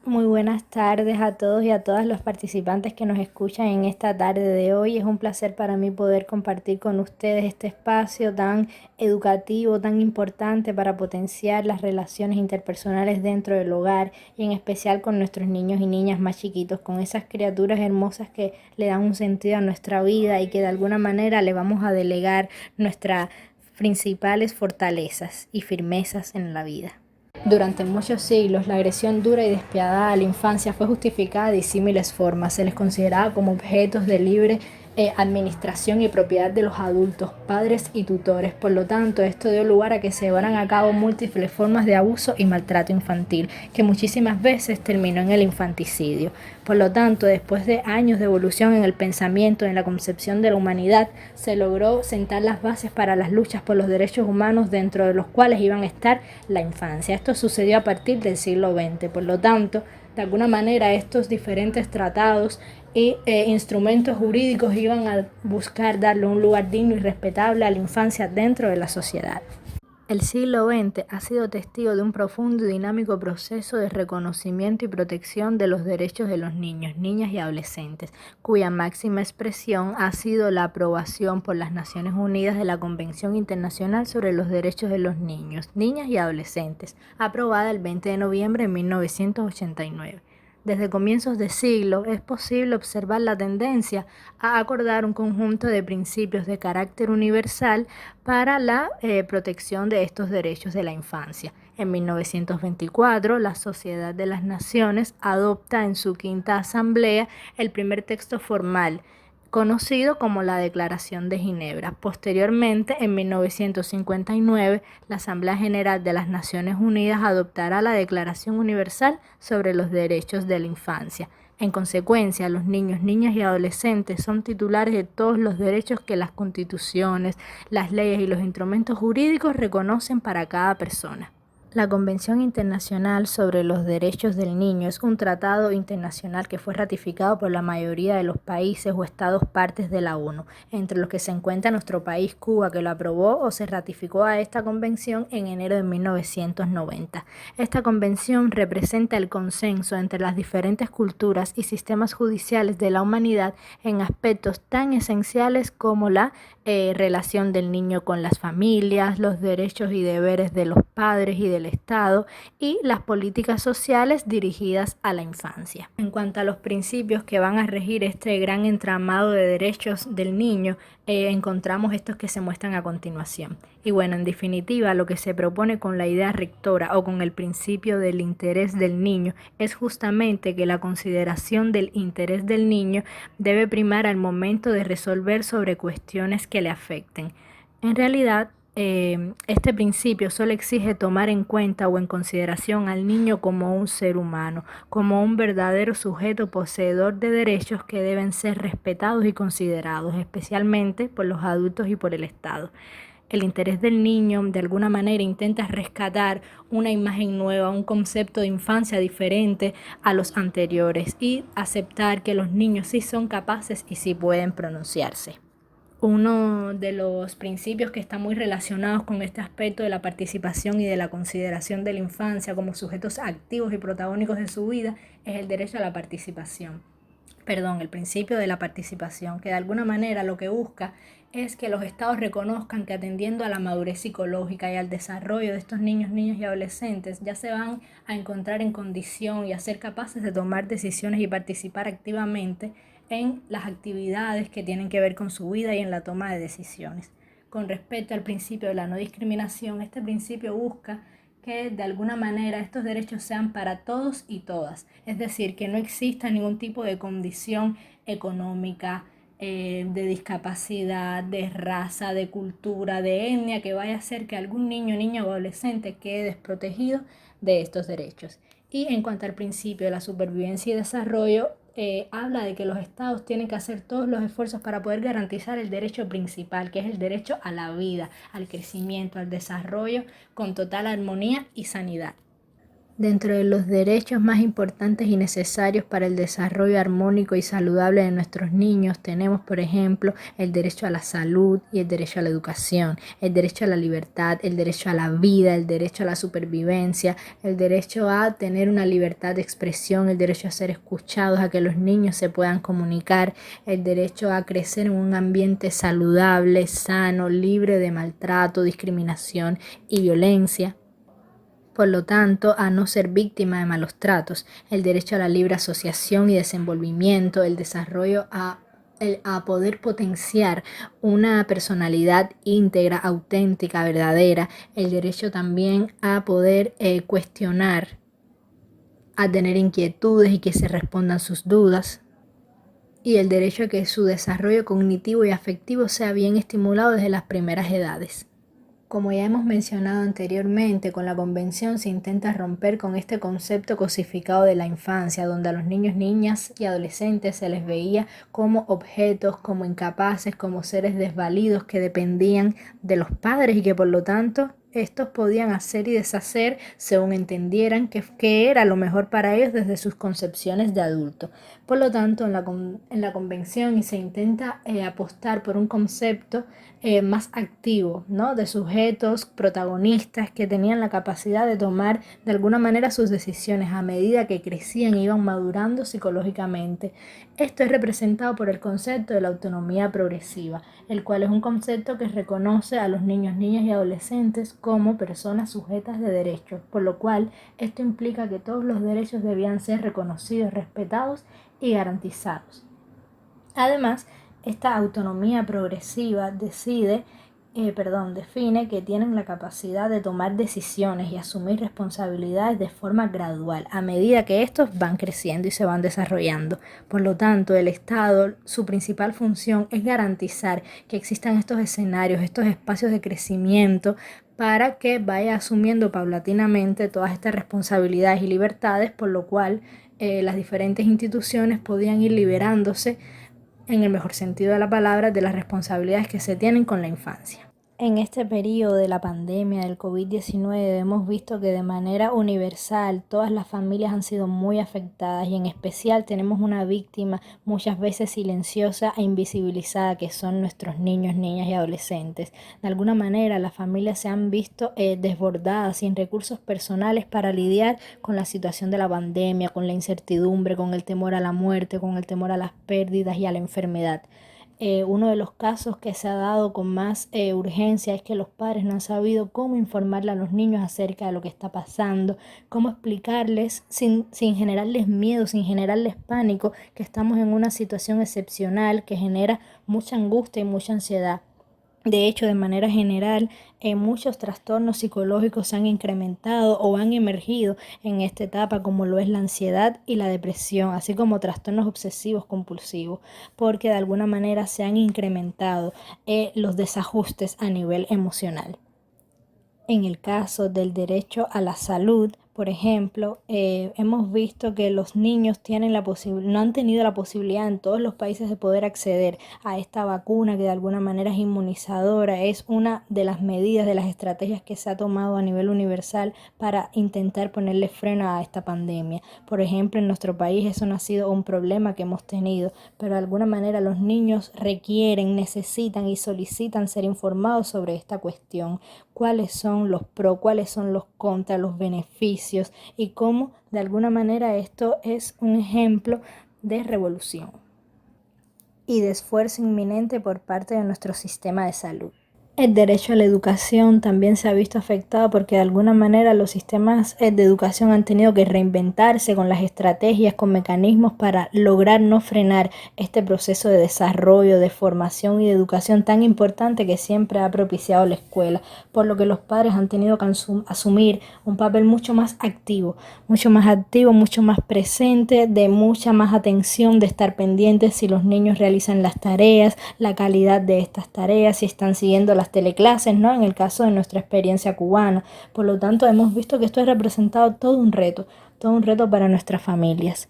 Muy buenas tardes a todos y a todas los participantes que nos escuchan en esta tarde de hoy. Es un placer para mí poder compartir con ustedes este espacio tan educativo, tan importante para potenciar las relaciones interpersonales dentro del hogar y en especial con nuestros niños y niñas más chiquitos, con esas criaturas hermosas que le dan un sentido a nuestra vida y que de alguna manera le vamos a delegar nuestras principales fortalezas y firmezas en la vida. Durante muchos siglos, la agresión dura y despiadada a la infancia fue justificada de disímiles formas. Se les consideraba como objetos de libre administración y propiedad de los adultos, padres y tutores. Por lo tanto, esto dio lugar a que se llevaran a cabo múltiples formas de abuso y maltrato infantil, que muchísimas veces terminó en el infanticidio. Por lo tanto, después de años de evolución en el pensamiento, en la concepción de la humanidad, se logró sentar las bases para las luchas por los derechos humanos, dentro de los cuales iban a estar la infancia. Esto sucedió a partir del siglo XX. Por lo tanto, de alguna manera estos diferentes tratados y instrumentos jurídicos iban a buscar darle un lugar digno y respetable a la infancia dentro de la sociedad. El siglo XX ha sido testigo de un profundo y dinámico proceso de reconocimiento y protección de los derechos de los niños, niñas y adolescentes, cuya máxima expresión ha sido la aprobación por las Naciones Unidas de la Convención Internacional sobre los Derechos de los Niños, Niñas y Adolescentes, aprobada el 20 de noviembre de 1989. Desde comienzos de siglo es posible observar la tendencia a acordar un conjunto de principios de carácter universal para la protección de estos derechos de la infancia. En 1924, la Sociedad de las Naciones adopta en su quinta asamblea el primer texto formal, conocido como la Declaración de Ginebra. Posteriormente, en 1959, la Asamblea General de las Naciones Unidas adoptará la Declaración Universal sobre los Derechos de la Infancia. En consecuencia, los niños, niñas y adolescentes son titulares de todos los derechos que las constituciones, las leyes y los instrumentos jurídicos reconocen para cada persona. La Convención Internacional sobre los Derechos del Niño es un tratado internacional que fue ratificado por la mayoría de los países o estados partes de la ONU, entre los que se encuentra nuestro país Cuba, que lo aprobó o se ratificó a esta convención en enero de 1990. Esta convención representa el consenso entre las diferentes culturas y sistemas judiciales de la humanidad en aspectos tan esenciales como la relación del niño con las familias, los derechos y deberes de los padres y del Estado y las políticas sociales dirigidas a la infancia. En cuanto a los principios que van a regir este gran entramado de derechos del niño, encontramos estos que se muestran a continuación. Y bueno, en definitiva, lo que se propone con la idea rectora o con el principio del interés del niño es justamente que la consideración del interés del niño debe primar al momento de resolver sobre cuestiones que le afecten. En realidad, este principio solo exige tomar en cuenta o en consideración al niño como un ser humano, como un verdadero sujeto poseedor de derechos que deben ser respetados y considerados, especialmente por los adultos y por el Estado. El interés del niño de alguna manera intenta rescatar una imagen nueva, un concepto de infancia diferente a los anteriores y aceptar que los niños sí son capaces y sí pueden pronunciarse. Uno de los principios que está muy relacionados con este aspecto de la participación y de la consideración de la infancia como sujetos activos y protagónicos de su vida es el derecho a la participación. El principio de la participación, que de alguna manera lo que busca es que los estados reconozcan que, atendiendo a la madurez psicológica y al desarrollo de estos niños, niñas y adolescentes, ya se van a encontrar en condición y a ser capaces de tomar decisiones y participar activamente en las actividades que tienen que ver con su vida y en la toma de decisiones. Con respecto al principio de la no discriminación, este principio busca que de alguna manera estos derechos sean para todos y todas, es decir, que no exista ningún tipo de condición económica, de discapacidad, de raza, de cultura, de etnia, que vaya a hacer que algún niño, niña o adolescente quede desprotegido de estos derechos. Y en cuanto al principio de la supervivencia y desarrollo, habla de que los estados tienen que hacer todos los esfuerzos para poder garantizar el derecho principal, que es el derecho a la vida, al crecimiento, al desarrollo, con total armonía y sanidad. Dentro de los derechos más importantes y necesarios para el desarrollo armónico y saludable de nuestros niños tenemos, por ejemplo, el derecho a la salud y el derecho a la educación, el derecho a la libertad, el derecho a la vida, el derecho a la supervivencia, el derecho a tener una libertad de expresión, el derecho a ser escuchados, a que los niños se puedan comunicar, el derecho a crecer en un ambiente saludable, sano, libre de maltrato, discriminación y violencia. Por lo tanto, a no ser víctima de malos tratos, el derecho a la libre asociación y desenvolvimiento, el desarrollo a poder potenciar una personalidad íntegra, auténtica, verdadera, el derecho también a poder cuestionar, a tener inquietudes y que se respondan sus dudas, y el derecho a que su desarrollo cognitivo y afectivo sea bien estimulado desde las primeras edades. Como ya hemos mencionado anteriormente, con la Convención se intenta romper con este concepto cosificado de la infancia, donde a los niños, niñas y adolescentes se les veía como objetos, como incapaces, como seres desvalidos que dependían de los padres y que por lo tanto estos podían hacer y deshacer según entendieran que era lo mejor para ellos desde sus concepciones de adulto. Por lo tanto, en la convención se intenta apostar por un concepto más activo, ¿no? De sujetos protagonistas que tenían la capacidad de tomar de alguna manera sus decisiones a medida que crecían e iban madurando psicológicamente. Esto es representado por el concepto de la autonomía progresiva, el cual es un concepto que reconoce a los niños, niñas y adolescentes como personas sujetas de derechos, por lo cual esto implica que todos los derechos debían ser reconocidos, respetados y garantizados. Además, esta autonomía progresiva define que tienen la capacidad de tomar decisiones y asumir responsabilidades de forma gradual a medida que estos van creciendo y se van desarrollando. Por lo tanto, el Estado, su principal función es garantizar que existan estos escenarios, estos espacios de crecimiento para que vaya asumiendo paulatinamente todas estas responsabilidades y libertades, por lo cual las diferentes instituciones podían ir liberándose en el mejor sentido de la palabra, de las responsabilidades que se tienen con la infancia. En este periodo de la pandemia del COVID-19 hemos visto que de manera universal todas las familias han sido muy afectadas y en especial tenemos una víctima muchas veces silenciosa e invisibilizada que son nuestros niños, niñas y adolescentes. De alguna manera las familias se han visto desbordadas sin recursos personales para lidiar con la situación de la pandemia, con la incertidumbre, con el temor a la muerte, con el temor a las pérdidas y a la enfermedad. Uno de los casos que se ha dado con más urgencia es que los padres no han sabido cómo informarle a los niños acerca de lo que está pasando, cómo explicarles sin generarles miedo, sin generarles pánico, que estamos en una situación excepcional que genera mucha angustia y mucha ansiedad. De hecho, de manera general, muchos trastornos psicológicos se han incrementado o han emergido en esta etapa, como lo es la ansiedad y la depresión, así como trastornos obsesivos compulsivos, porque de alguna manera se han incrementado los desajustes a nivel emocional. En el caso del derecho a la salud, por ejemplo, hemos visto que los niños no han tenido la posibilidad en todos los países de poder acceder a esta vacuna que de alguna manera es inmunizadora. Es una de las medidas, de las estrategias que se ha tomado a nivel universal para intentar ponerle freno a esta pandemia. Por ejemplo, en nuestro país eso no ha sido un problema que hemos tenido, pero de alguna manera los niños requieren, necesitan y solicitan ser informados sobre esta cuestión. Cuáles son los pros, cuáles son los contras, los beneficios y cómo de alguna manera esto es un ejemplo de revolución y de esfuerzo inminente por parte de nuestro sistema de salud. El derecho a la educación también se ha visto afectado porque de alguna manera los sistemas de educación han tenido que reinventarse con las estrategias, con mecanismos para lograr no frenar este proceso de desarrollo, de formación y de educación tan importante que siempre ha propiciado la escuela, por lo que los padres han tenido que asumir un papel mucho más activo, mucho más presente, de mucha más atención, de estar pendientes si los niños realizan las tareas, la calidad de estas tareas, si están siguiendo las teleclases, ¿no? En el caso de nuestra experiencia cubana. Por lo tanto, hemos visto que esto ha representado todo un reto para nuestras familias.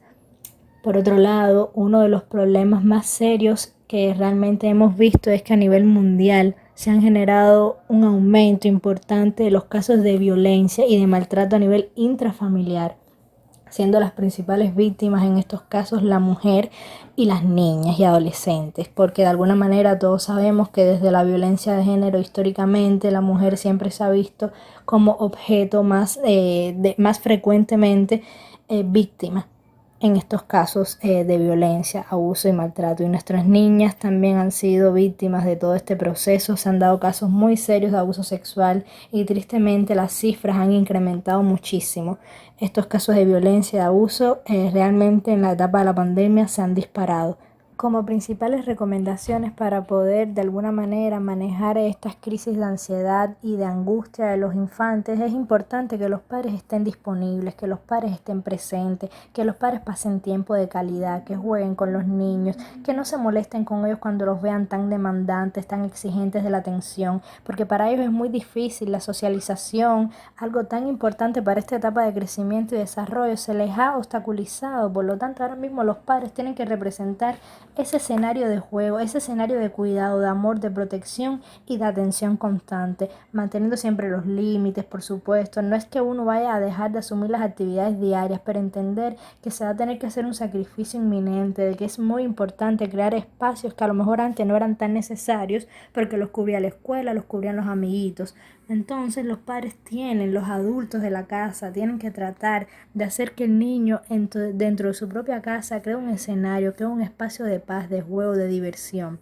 Por otro lado, uno de los problemas más serios que realmente hemos visto es que a nivel mundial se han generado un aumento importante de los casos de violencia y de maltrato a nivel intrafamiliar, siendo las principales víctimas en estos casos la mujer y las niñas y adolescentes, porque de alguna manera todos sabemos que desde la violencia de género históricamente la mujer siempre se ha visto como objeto más frecuentemente víctima en estos casos de violencia, abuso y maltrato. Y nuestras niñas también han sido víctimas de todo este proceso. Se han dado casos muy serios de abuso sexual y tristemente las cifras han incrementado muchísimo. Estos casos de violencia y de abuso realmente en la etapa de la pandemia se han disparado. Como principales recomendaciones para poder de alguna manera manejar estas crisis de ansiedad y de angustia de los infantes, es importante que los padres estén disponibles, que los padres estén presentes, que los padres pasen tiempo de calidad, que jueguen con los niños, que no se molesten con ellos cuando los vean tan demandantes, tan exigentes de la atención, porque para ellos es muy difícil la socialización, algo tan importante para esta etapa de crecimiento y desarrollo, se les ha obstaculizado. Por lo tanto, ahora mismo los padres tienen que representar ese escenario de juego, ese escenario de cuidado, de amor, de protección y de atención constante, manteniendo siempre los límites, por supuesto. No es que uno vaya a dejar de asumir las actividades diarias, pero entender que se va a tener que hacer un sacrificio inminente, de que es muy importante crear espacios que a lo mejor antes no eran tan necesarios, porque los cubría la escuela, los cubrían los amiguitos. Entonces los padres tienen, los adultos de la casa, tienen que tratar de hacer que el niño dentro de su propia casa cree un escenario, cree un espacio de paz, de juego, de diversión,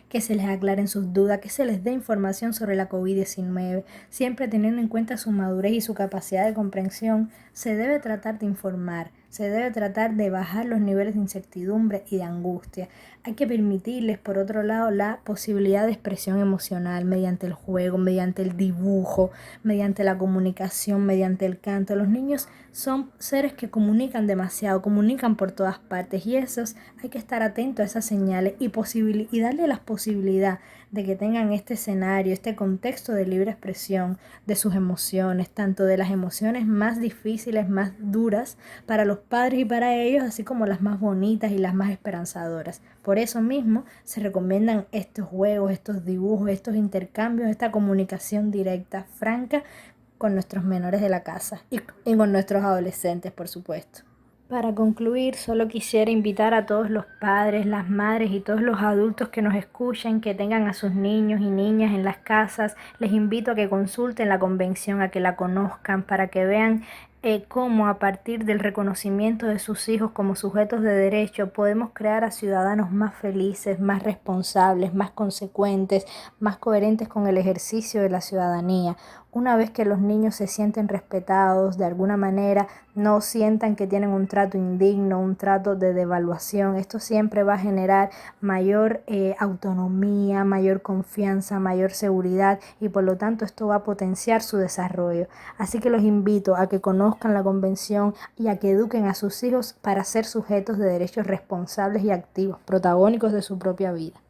que se les aclaren sus dudas, que se les dé información sobre la COVID-19, siempre teniendo en cuenta su madurez y su capacidad de comprensión. Se debe tratar de informar, se debe tratar de bajar los niveles de incertidumbre y de angustia. Hay que permitirles, por otro lado, la posibilidad de expresión emocional mediante el juego, mediante el dibujo, mediante la comunicación, mediante el canto. Los niños son seres que comunican demasiado, comunican por todas partes, y esos hay que estar atentos a esas señales y darle la posibilidad de que tengan este escenario, este contexto de libre expresión de sus emociones, tanto de las emociones más difíciles, más duras para los padres y para ellos, así como las más bonitas y las más esperanzadoras. Por eso mismo se recomiendan estos juegos, estos dibujos, estos intercambios, esta comunicación directa, franca, con nuestros menores de la casa y con nuestros adolescentes, por supuesto. Para concluir, solo quisiera invitar a todos los padres, las madres y todos los adultos que nos escuchen, que tengan a sus niños y niñas en las casas. Les invito a que consulten la convención, a que la conozcan, para que vean cómo a partir del reconocimiento de sus hijos como sujetos de derecho podemos crear a ciudadanos más felices, más responsables, más consecuentes, más coherentes con el ejercicio de la ciudadanía. Una vez que los niños se sienten respetados de alguna manera, no sientan que tienen un trato indigno, un trato de devaluación, esto siempre va a generar mayor autonomía, mayor confianza, mayor seguridad, y por lo tanto esto va a potenciar su desarrollo. Así que los invito a que conozcan la convención y a que eduquen a sus hijos para ser sujetos de derechos responsables y activos, protagónicos de su propia vida.